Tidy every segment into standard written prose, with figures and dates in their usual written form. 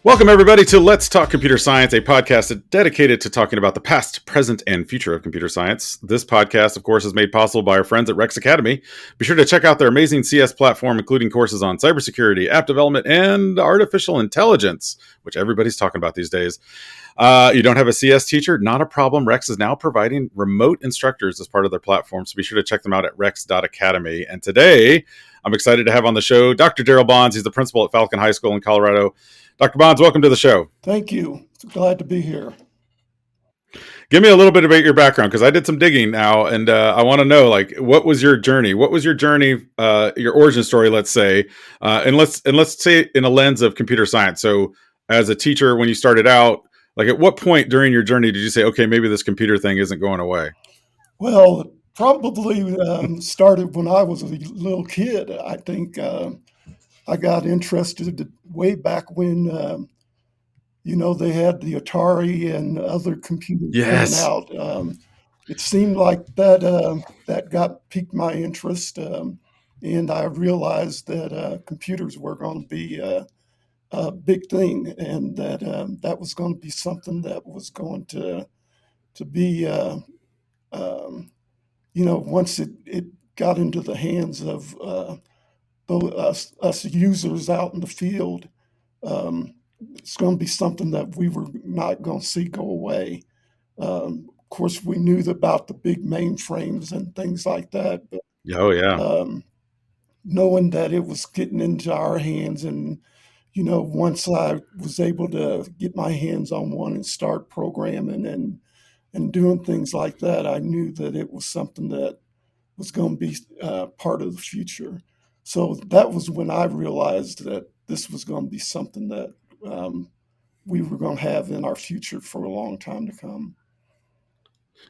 Welcome, everybody, to Let's Talk Computer Science, a podcast dedicated to talking about the past, present, and future of computer science. This podcast, of course, is made possible by our friends at Rex Academy. Be sure to check out their amazing CS platform, including courses on cybersecurity, app development, and artificial intelligence, which everybody's talking about these days. You don't have a CS teacher? Not a problem. Rex is now providing remote instructors as part of their platform, so be sure to check them out at rex.academy. And today, I'm excited to have on the show Dr. Darryl Bonds. He's the principal at Falcon High School in Colorado. Dr. Bonds, welcome to the show. Thank you. Glad to be here. Give me a little bit about your background, because I did some digging now, and I want to know, what was your journey? What was your journey, your origin story, let's say, and let's say in a lens of computer science. So, as a teacher, when you started out, at what point during your journey did you say, okay, maybe this computer thing isn't going away? Well, probably started when I was a little kid. I think I got interested way back when, they had the Atari and other computers coming Yes. out. It seemed like that piqued my interest, and I realized that computers were going to be a big thing, and that was going to be something that was going to be, once it got into the hands of us users out in the field, it's going to be something that we were not going to see go away. Of course, we knew about the big mainframes and things like that, but Oh, yeah. knowing that it was getting into our hands, and once I was able to get my hands on one and start programming and doing things like that, I knew that it was something that was going to be part of the future. So that was when I realized that this was going to be something that we were going to have in our future for a long time to come.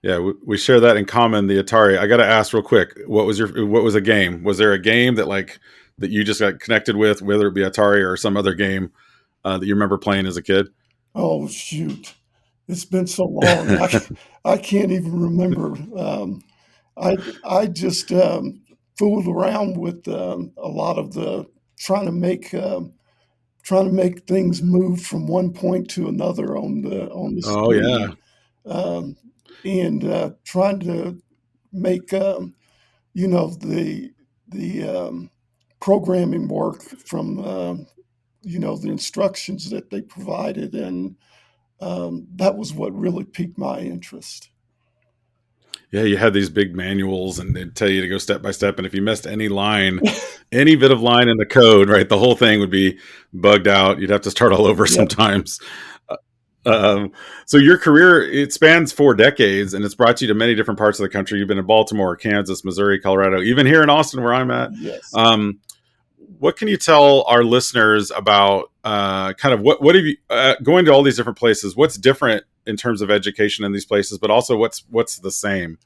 Yeah, we share that in common. The Atari. I got to ask real quick. What was a game? Was there a game that you just got connected with, whether it be Atari or some other game that you remember playing as a kid? Oh, shoot. It's been so long. I can't even remember. I just fooled around with a lot of the trying to make things move from one point to another on the Oh, yeah. screen, um, and trying to make the programming work from the instructions that they provided, and that was what really piqued my interest. Yeah, you had these big manuals, and they'd tell you to go step by step. And if you missed any line, any bit of line in the code, right, the whole thing would be bugged out. You'd have to start all over Yep. sometimes. So your career, it spans 4 decades, and it's brought you to many different parts of the country. You've been in Baltimore, Kansas, Missouri, Colorado, even here in Austin, where I'm at. Yes. What can you tell our listeners about kind of what have you going to all these different places? What's different in terms of education in these places, but also what's the same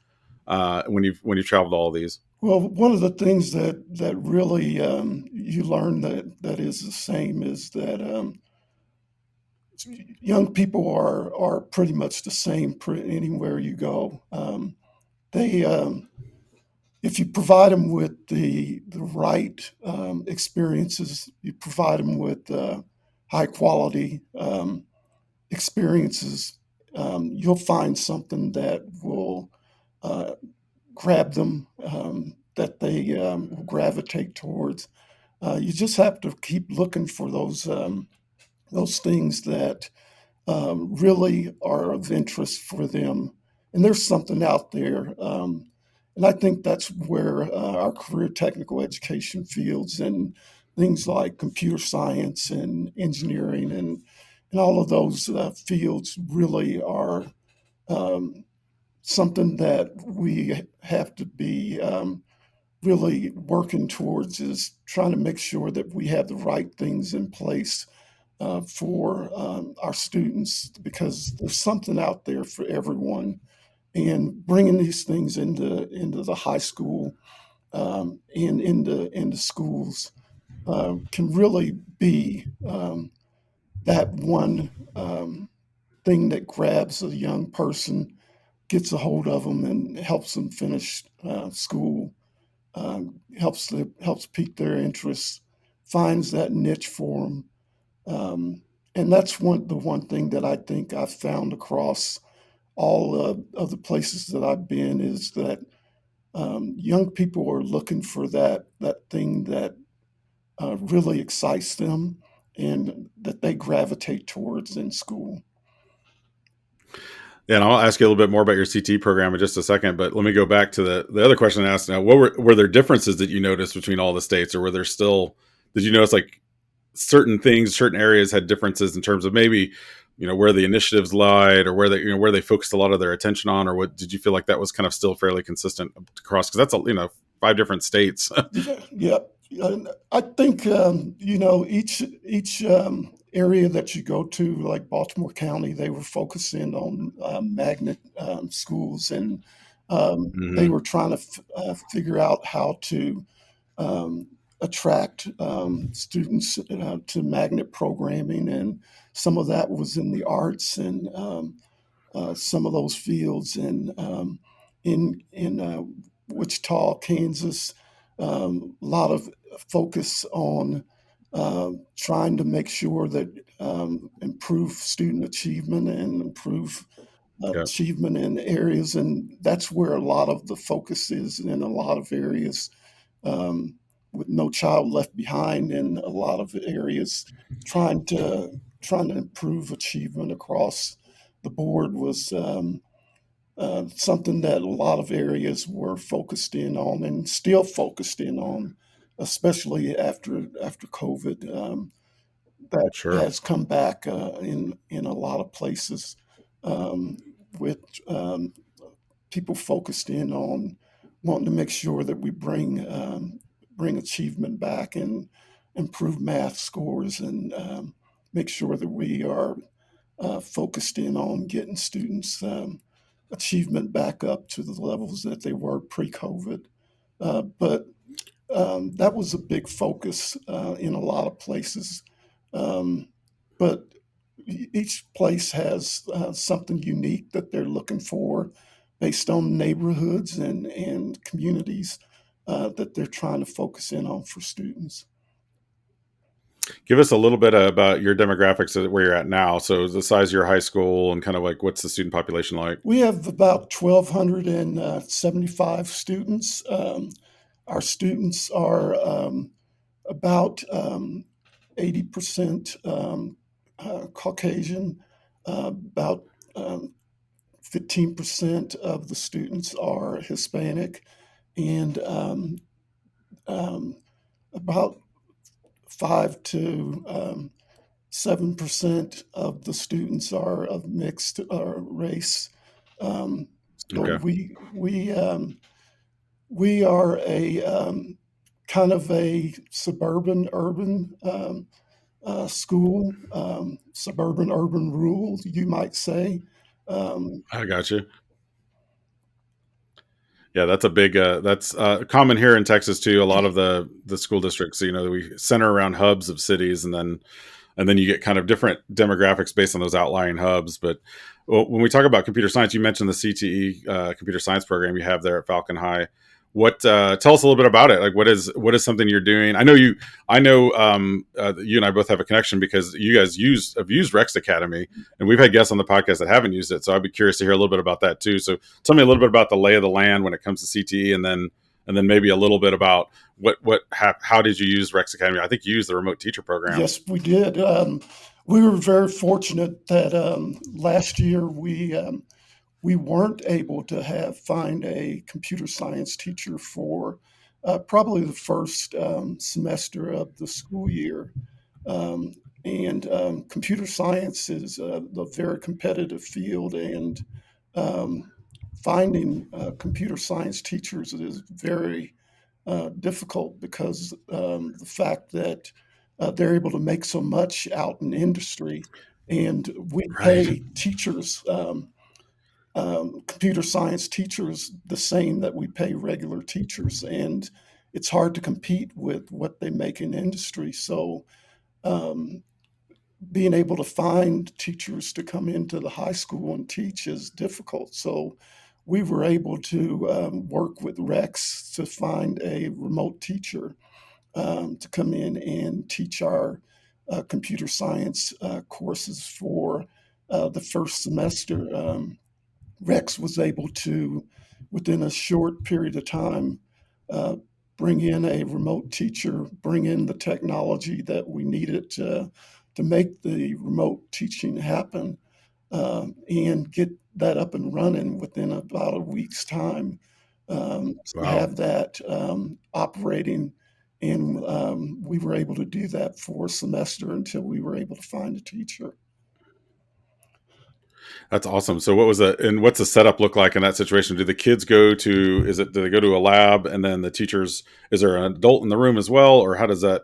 when you've traveled to all these? Well, one of the things that really you learn that is the same is that young people are pretty much the same anywhere you go. They If you provide them with the right experiences, you provide them with high quality experiences, you'll find something that will uh, grab them, that they will gravitate towards. You just have to keep looking for those things that really are of interest for them. And there's something out there. And I think that's where our career technical education fields and things like computer science and engineering and all of those fields really are um, something that we have to be really working towards, is trying to make sure that we have the right things in place for our students, because there's something out there for everyone. And bringing these things into the high school and into schools can really be that one thing that grabs a young person, gets a hold of them, and helps them finish school. Helps pique their interest, finds that niche for them, and that's the one thing that I think I've found across all of the places that I've been is that young people are looking for that thing that really excites them and that they gravitate towards in school. Yeah, and I'll ask you a little bit more about your CT program in just a second, but let me go back to the other question I asked. Now, what were there differences that you noticed between all the states, or were there still did you notice like certain things, certain areas had differences in terms of maybe where the initiatives lied, or where they where they focused a lot of their attention on, or what did you feel like that was kind of still fairly consistent across? Because that's a 5 different states. Yeah, yeah. And I think each area that you go to, like Baltimore County, they were focusing on magnet schools, and they Hmm. were trying to figure out how to um, attract students to magnet programming, and some of that was in the arts and some of those fields. And in Wichita, Kansas, a lot of focus on trying to make sure that improve student achievement and improve Yeah, achievement in areas, and that's where a lot of the focus is in a lot of areas, um, with No Child Left Behind in a lot of areas, trying to trying to improve achievement across the board was something that a lot of areas were focused in on and still focused in on, especially after COVID. That sure. has come back in a lot of places, um, with people focused in on wanting to make sure that we bring achievement back and improve math scores, and make sure that we are focused in on getting students achievement back up to the levels that they were pre-COVID. But that was a big focus in a lot of places. Um, but each place has something unique that they're looking for based on neighborhoods and communities that they're trying to focus in on for students. Give us a little bit about your demographics of where you're at now. So the size of your high school and kind of like what's the student population like? We have about 1,275 students. Our students are about 80% Caucasian. About 15% of the students are Hispanic, and um, about 5 to 7% of the students are of mixed race. So Okay. we are a kind of a suburban urban school, suburban urban rural, you might say. Um, I got you. Yeah, that's a big that's common here in Texas too. A lot of the school districts, we center around hubs of cities, and then you get kind of different demographics based on those outlying hubs. But when we talk about computer science, you mentioned the CTE computer science program you have there at Falcon High. What tell us a little bit about it? Like, what is something you're doing? I know you and I both have a connection because you guys have used Rex Academy, and we've had guests on the podcast that haven't used it. So I'd be curious to hear a little bit about that too. So tell me a little bit about the lay of the land when it comes to CTE, and then maybe a little bit about how did you use Rex Academy? I think you used the remote teacher program. yes, we did. We were very fortunate that last year we weren't able to find a computer science teacher for probably the first semester of the school year. Um, and computer science is a very competitive field, and um, finding computer science teachers is very difficult because the fact that they're able to make so much out in industry, and we Right. pay teachers, computer science teachers, the same that we pay regular teachers, and it's hard to compete with what they make in industry. So um, being able to find teachers to come into the high school and teach is difficult. So we were able to work with Rex to find a remote teacher to come in and teach our computer science courses for the first semester. Rex was able to, within a short period of time, uh, bring in a remote teacher, bring in the technology that we needed to make the remote teaching happen, and get that up and running within about a week's time. To Wow. have that operating, and we were able to do that for a semester until we were able to find a teacher. That's awesome. So what was the and what's the setup look like in that situation? Do the kids go to do they go to a lab and then the teachers is there an adult in the room as well, or how does that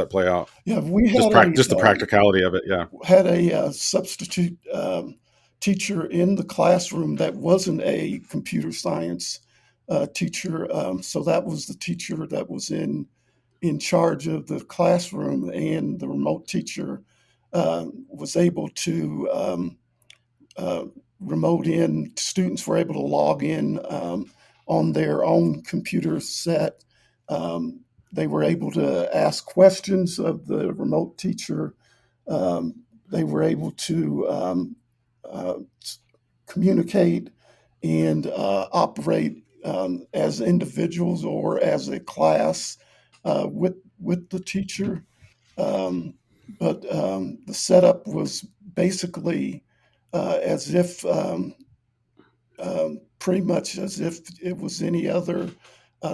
play out? Yeah, we Just the practicality of it, yeah. had a substitute teacher in the classroom that wasn't a computer science teacher. So that was the teacher that was in charge of the classroom, and the remote teacher was able to uh, remote in. Students were able to log in on their own computer set. Um, they were able to ask questions of the remote teacher. They were able to uh, communicate and operate as individuals or as a class with the teacher. Um, but the setup was basically as if pretty much as if it was any other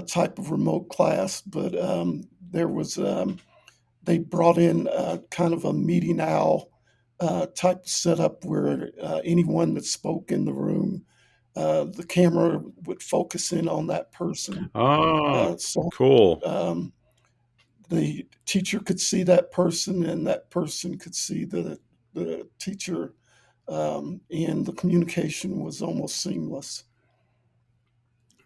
type of remote class. But there was they brought in kind of a meeting owl type of setup where anyone that spoke in the room, the camera would focus in on that person. Oh, So cool. um, the teacher could see that person, and that person could see the teacher, and the communication was almost seamless.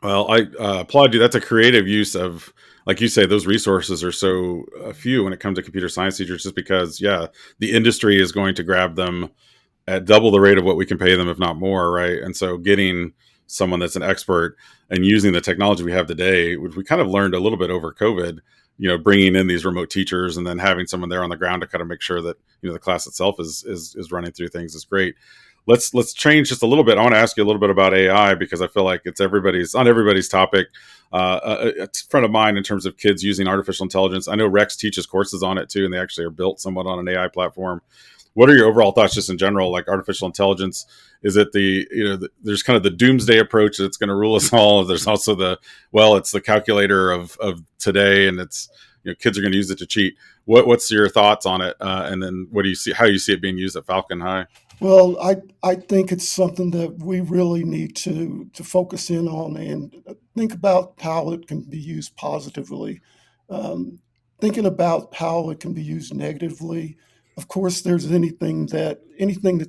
Well, I applaud you. That's a creative use of, like you say, those resources are so few when it comes to computer science teachers, just because, yeah, the industry is going to grab them at double the rate of what we can pay them, if not more, right? And so getting someone that's an expert and using the technology we have today, which we kind of learned a little bit over COVID, bringing in these remote teachers and then having someone there on the ground to kind of make sure that the class itself is running through things is great. Let's change just a little bit. I want to ask you a little bit about AI because I feel like it's on everybody's topic. It's a friend of mine in terms of kids using artificial intelligence. I know Rex teaches courses on it too, and they actually are built somewhat on an AI platform. What are your overall thoughts just in general, like artificial intelligence? Is it there's kind of the doomsday approach that's going to rule us all. There's also it's the calculator of today, and it's, kids are going to use it to cheat. What's your thoughts on it? And then how do you see it being used at Falcon High? Well, I think it's something that we really need to focus in on and think about how it can be used positively. Um, Thinking about how it can be used negatively. Of course, there's anything that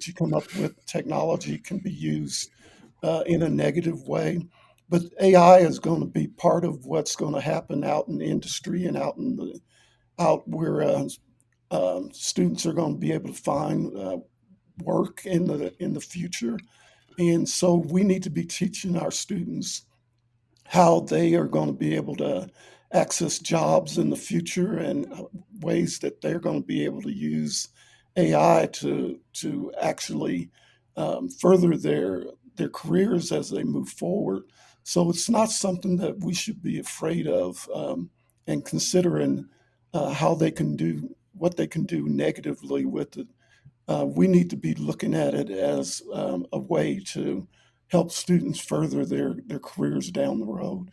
you come up with, technology can be used in a negative way. But AI is going to be part of what's going to happen out in the industry and out where students are going to be able to find work in the future. And so we need to be teaching our students how they are going to be able to access jobs in the future, and ways that they're going to be able to use AI to actually further their careers as they move forward. So it's not something that we should be afraid of, and considering how they can do what they can do negatively with it. We need to be looking at it as a way to help students further their careers down the road.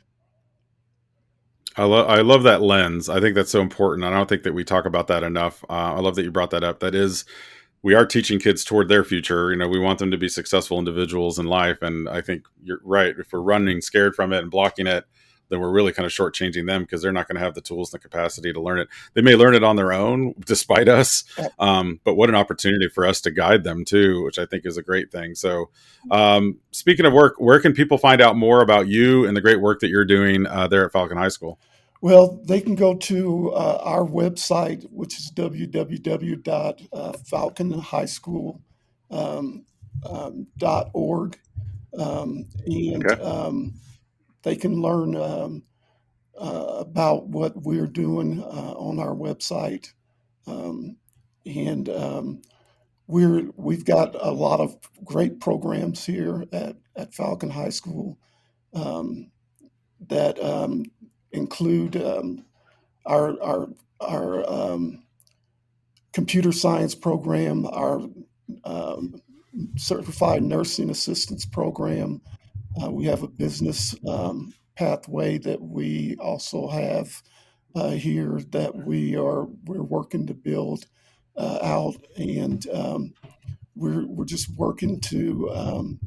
I love that lens. I think that's so important. I don't think that we talk about that enough. I love that you brought that up. That is, we are teaching kids toward their future. We want them to be successful individuals in life. And I think you're right. If we're running scared from it and blocking it, then we're really kind of shortchanging them because they're not going to have the tools and the capacity to learn it. They may learn it on their own despite us. But what an opportunity for us to guide them too, which I think is a great thing. So speaking of work, where can people find out more about you and the great work that you're doing there at Falcon High School? Well, they can go to our website, which is www.falconhighschool.org, and Okay. they can learn about what we're doing on our website. and we've got a lot of great programs here at Falcon High School that include our computer science program, our certified nursing assistance program. We have a business pathway that we also have here that we're working to build out, and we're just working to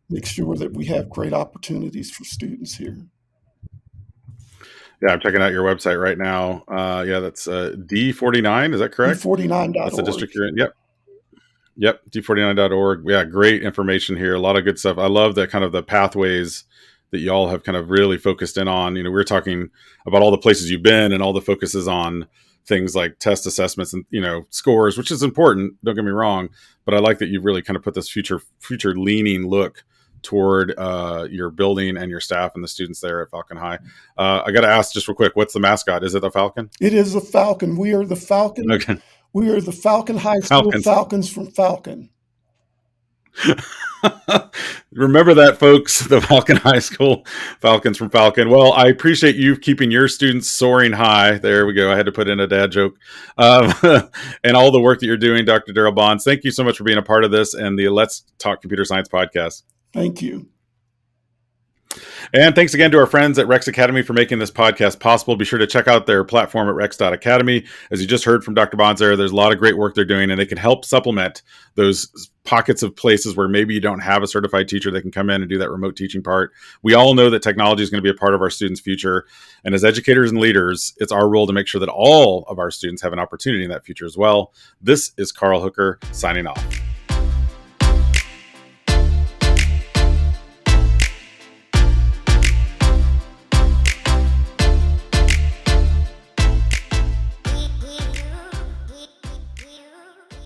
make sure that we have great opportunities for students here. Yeah, I'm checking out your website right now. Yeah, that's D49. Is that correct? D49.org. That's the district you're in. Yep. Yep. D49.org. Yeah, great information here. A lot of good stuff. I love the kind of the pathways that y'all have kind of really focused in on. You know, we're talking about all the places you've been and all the focuses on things like test assessments and, you know, scores, which is important. Don't get me wrong. But I like that you've really kind of put this future leaning look toward your building and your staff and the students there at Falcon High. I got to ask just real quick, what's the mascot? Is it the Falcon? It is the Falcon. We are the Falcon. Okay. We are the Falcon High School Falcons from Falcon. Remember that, folks, the Falcon High School Falcons from Falcon. Well, I appreciate you keeping your students soaring high. There we go. I had to put in a dad joke. And all the work that you're doing, Dr. Darryl Bonds. Thank you so much for being a part of this and the Let's Talk Computer Science podcast. Thank you. And thanks again to our friends at Rex Academy for making this podcast possible. Be sure to check out their platform at rex.academy. As you just heard from Dr. Bonds there's a lot of great work they're doing, and they can help supplement those pockets of places where maybe you don't have a certified teacher that can come in and do that remote teaching part. We all know that technology is going to be a part of our students' future. And as educators and leaders, it's our role to make sure that all of our students have an opportunity in that future as well. This is Carl Hooker signing off.